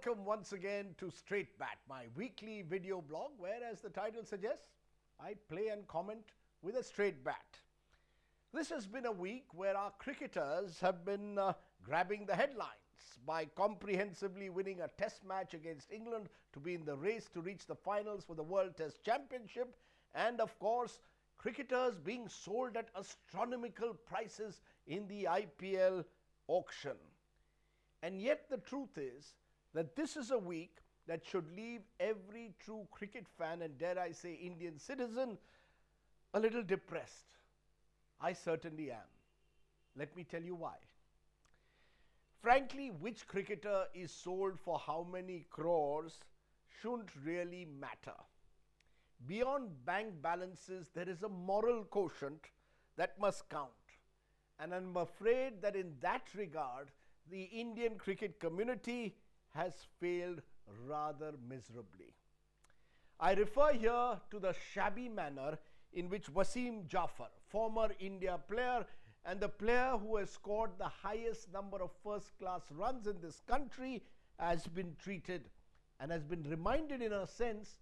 welcome once again to Straight Bat, my weekly video blog where, as the title suggests, I play and comment with a straight bat. This has been a week where our cricketers have been grabbing the headlines by comprehensively winning a test match against England to be in the race to reach the finals for the World Test Championship, and of course cricketers being sold at astronomical prices in the IPL auction. And yet the truth is that this is a week that should leave every true cricket fan and, dare I say, Indian citizen a little depressed. I certainly am. Let me tell you why. Frankly, which cricketer is sold for how many crores shouldn't really matter. Beyond bank balances, there is a moral quotient that must count. And I'm afraid that in that regard, the Indian cricket community has failed rather miserably. I refer here to the shabby manner in which Waseem Jaffer, former India player and the player who has scored the highest number of first-class runs in this country, has been treated and has been reminded in a sense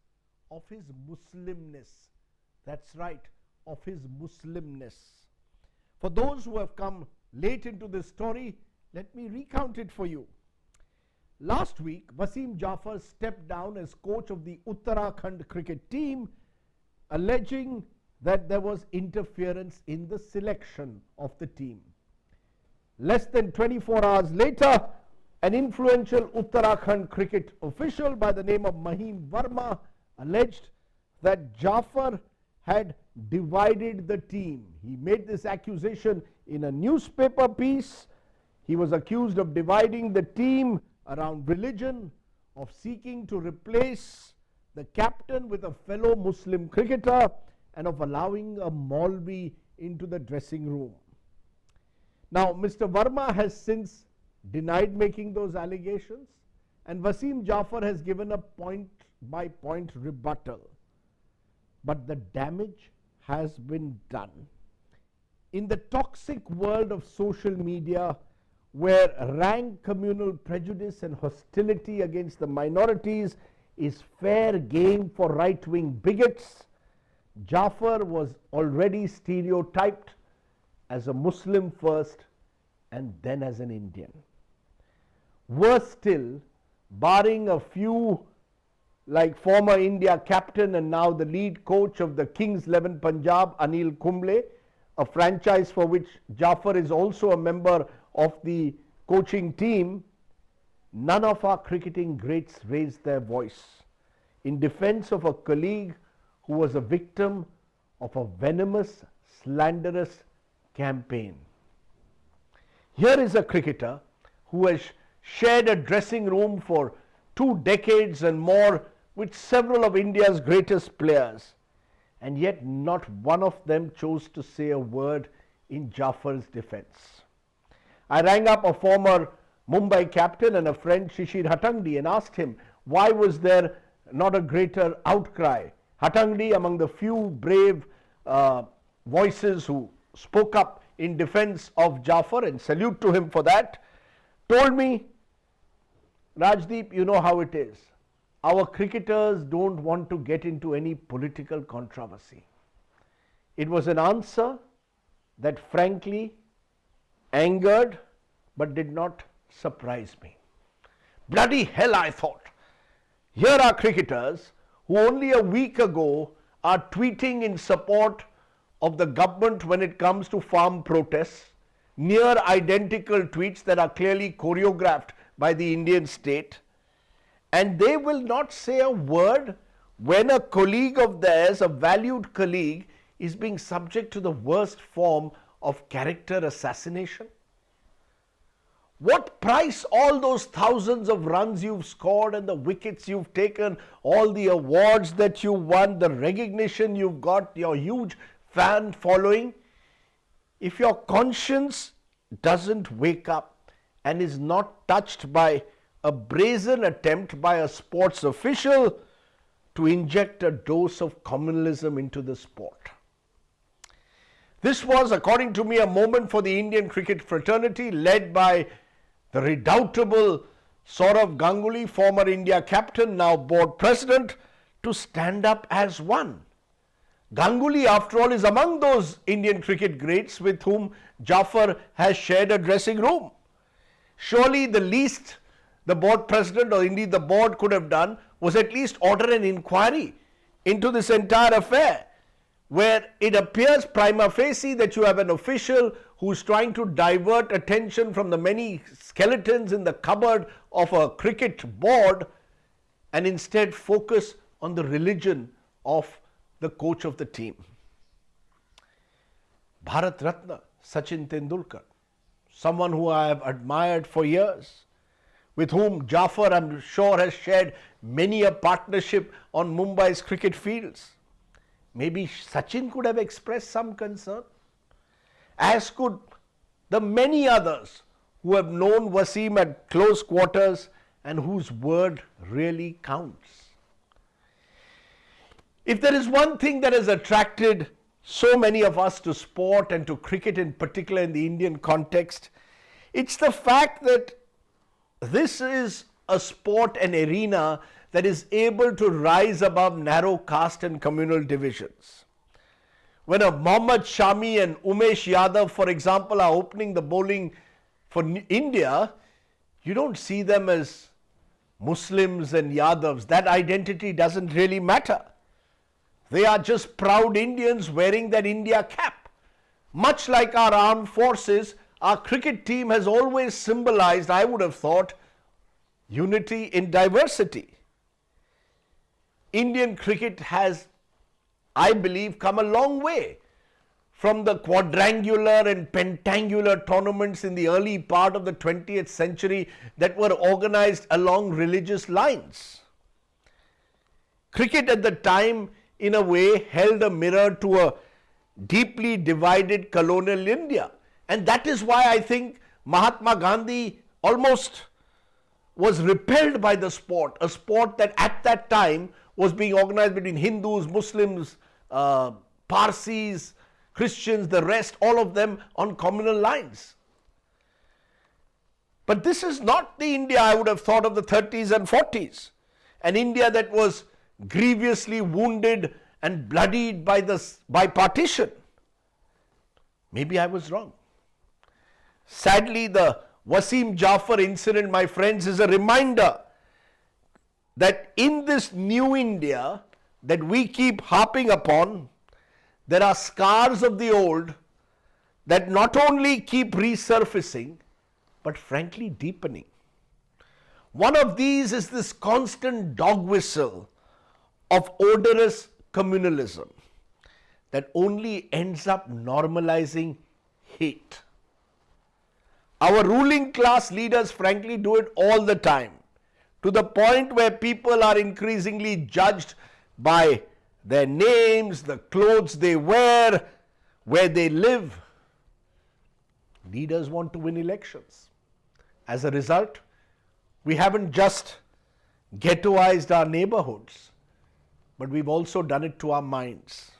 of his Muslimness. That's right, of his Muslimness. For those who have come late into this story, let me recount it for you. Last week, Waseem Jaffer stepped down as coach of the Uttarakhand cricket team, alleging that there was interference in the selection of the team. Less than 24 hours later, an influential Uttarakhand cricket official by the name of Waseem Verma alleged that Jaffer had divided the team. He made this accusation in a newspaper piece. He was accused of dividing the team around religion, of seeking to replace the captain with a fellow Muslim cricketer, and of allowing a Maulvi into the dressing room. Now, Mr. Verma has since denied making those allegations, and Waseem Jaffer has given a point-by-point rebuttal. But the damage has been done. In the toxic world of social media, where rank communal prejudice and hostility against the minorities is fair game for right-wing bigots, Jaffer was already stereotyped as a Muslim first and then as an Indian. Worse still, barring a few like former India captain and now the lead coach of the Kings 11 Punjab, Anil Kumble, a franchise for which Jaffer is also a member of the coaching team, none of our cricketing greats raised their voice in defense of a colleague who was a victim of a venomous, slanderous campaign. Here is a cricketer who has shared a dressing room for 2 decades and more with several of India's greatest players, and yet not one of them chose to say a word in Jaffer's defense. I rang up a former Mumbai captain and a friend, Shishir Hatangdi, and asked him why was there not a greater outcry. Hatangdi, among the few brave voices who spoke up in defense of Jaffer, and salute to him for that, told me, Rajdeep, you know how it is. Our cricketers don't want to get into any political controversy. It was an answer that frankly angered but did not surprise me. Bloody hell, I thought. Here are cricketers who only a week ago are tweeting in support of the government when it comes to farm protests, near identical tweets that are clearly choreographed by the Indian state, and they will not say a word when a colleague of theirs, a valued colleague, is being subject to the worst form of character assassination. What price all those thousands of runs you've scored and the wickets you've taken, all the awards that you won, the recognition you've got, your huge fan following, if your conscience doesn't wake up and is not touched by a brazen attempt by a sports official to inject a dose of communalism into the sport. This was, according to me, a moment for the Indian cricket fraternity led by the redoubtable Saurav Ganguly, former India captain, now board president, to stand up as one. Ganguly, after all, is among those Indian cricket greats with whom Jaffer has shared a dressing room. Surely the least the board president or indeed the board could have done was at least order an inquiry into this entire affair, where it appears prima facie that you have an official who is trying to divert attention from the many skeletons in the cupboard of a cricket board and instead focus on the religion of the coach of the team. Bharat Ratna Sachin Tendulkar, someone who I have admired for years, with whom Jaffer, I'm sure, has shared many a partnership on Mumbai's cricket fields. Maybe Sachin could have expressed some concern, as could the many others who have known Waseem at close quarters and whose word really counts. If there is one thing that has attracted so many of us to sport and to cricket in particular in the Indian context, it's the fact that this is a sport, an arena that is able to rise above narrow caste and communal divisions. When a Mohammad Shami and Umesh Yadav, for example, are opening the bowling for India, you don't see them as Muslims and Yadavs. That identity doesn't really matter. They are just proud Indians wearing that India cap. Much like our armed forces, our cricket team has always symbolized, I would have thought, unity in diversity. Indian cricket has, I believe, come a long way from the quadrangular and pentangular tournaments in the early part of the 20th century that were organized along religious lines. Cricket at the time, in a way, held a mirror to a deeply divided colonial India. And that is why I think Mahatma Gandhi almost was repelled by the sport, a sport that at that time was being organized between Hindus, Muslims, Parsis, Christians, the rest, all of them on communal lines. But this is not the India I would have thought of the 30s and 40s. An India that was grievously wounded and bloodied by partition. Maybe I was wrong. Sadly, the Waseem Jaffer incident, my friends, is a reminder that in this new India that we keep harping upon, there are scars of the old that not only keep resurfacing, but frankly deepening. One of these is this constant dog whistle of odorous communalism that only ends up normalizing hate. Our ruling class leaders frankly do it all the time, to the point where people are increasingly judged by their names, the clothes they wear, where they live. Leaders want to win elections. As a result, we haven't just ghettoized our neighborhoods, but we've also done it to our minds.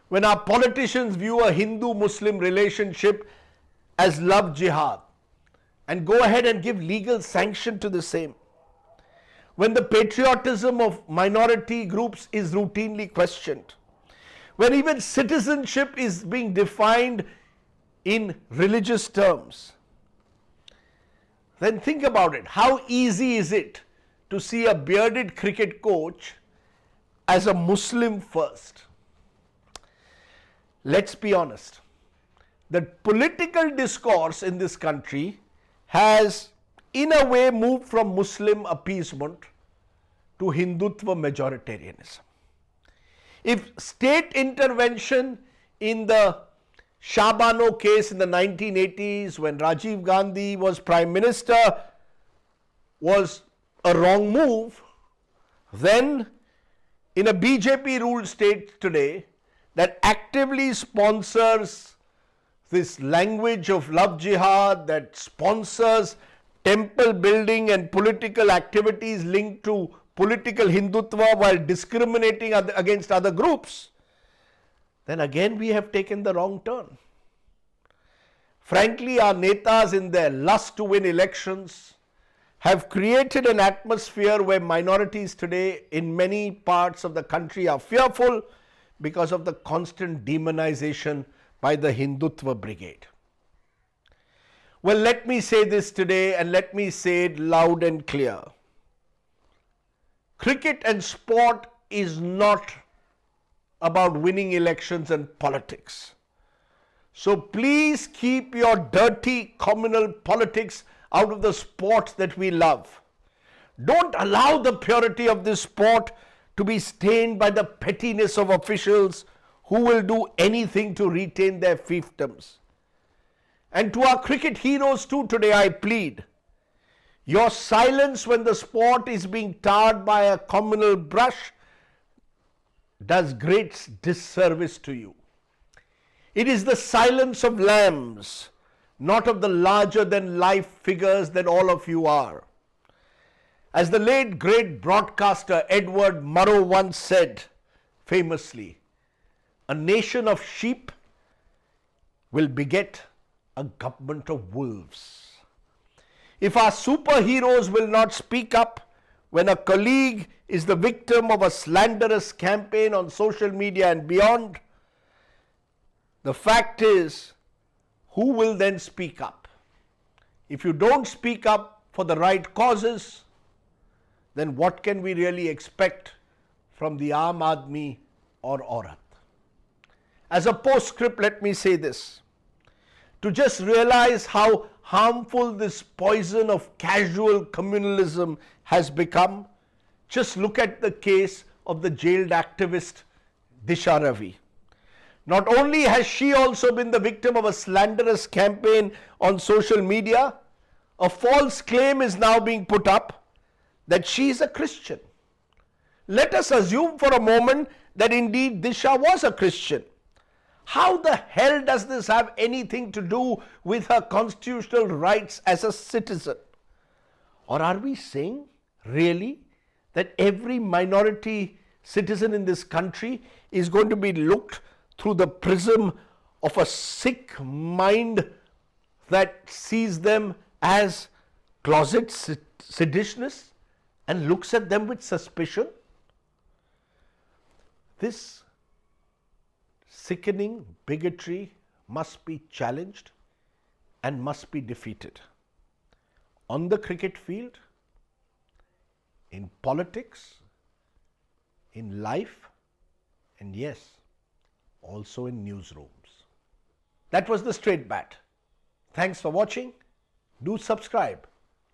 When our politicians view a Hindu-Muslim relationship as love jihad and go ahead and give legal sanction to the same, when the patriotism of minority groups is routinely questioned, when even citizenship is being defined in religious terms, then think about it. How easy is it to see a bearded cricket coach as a Muslim first? Let's be honest. The political discourse in this country has, in a way, moved from Muslim appeasement to Hindutva majoritarianism. If state intervention in the Shabano case in the 1980s, when Rajiv Gandhi was Prime Minister, was a wrong move, then in a BJP-ruled state today that actively sponsors this language of love jihad, that sponsors temple building and political activities linked to political Hindutva while discriminating against other groups, then again we have taken the wrong turn. Frankly, our netas, in their lust to win elections, have created an atmosphere where minorities today in many parts of the country are fearful because of the constant demonization by the Hindutva brigade. Well, let me say this today and let me say it loud and clear. Cricket and sport is not about winning elections and politics. So please keep your dirty communal politics out of the sport that we love. Don't allow the purity of this sport to be stained by the pettiness of officials who will do anything to retain their fiefdoms. And to our cricket heroes too today I plead, your silence when the sport is being tarred by a communal brush does great disservice to you. It is the silence of lambs, not of the larger than life figures that all of you are. As the late great broadcaster Edward Murrow once said famously, a nation of sheep will beget a government of wolves. If our superheroes will not speak up when a colleague is the victim of a slanderous campaign on social media and beyond, the fact is, who will then speak up? If you don't speak up for the right causes, then what can we really expect from the Aam Aadmi or Aurat? As a postscript, let me say this. To just realize how harmful this poison of casual communalism has become, just look at the case of the jailed activist Disha Ravi. Not only has she also been the victim of a slanderous campaign on social media, a false claim is now being put up that she is a Christian. Let us assume for a moment that indeed Disha was a Christian. How the hell does this have anything to do with her constitutional rights as a citizen? Or are we saying really that every minority citizen in this country is going to be looked through the prism of a sick mind that sees them as closet seditionists and looks at them with suspicion? This sickening bigotry must be challenged and must be defeated. On the cricket field, in politics, in life, and yes, also in newsrooms. That was the Straight Bat. Thanks for watching. Do subscribe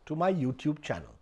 to my YouTube channel.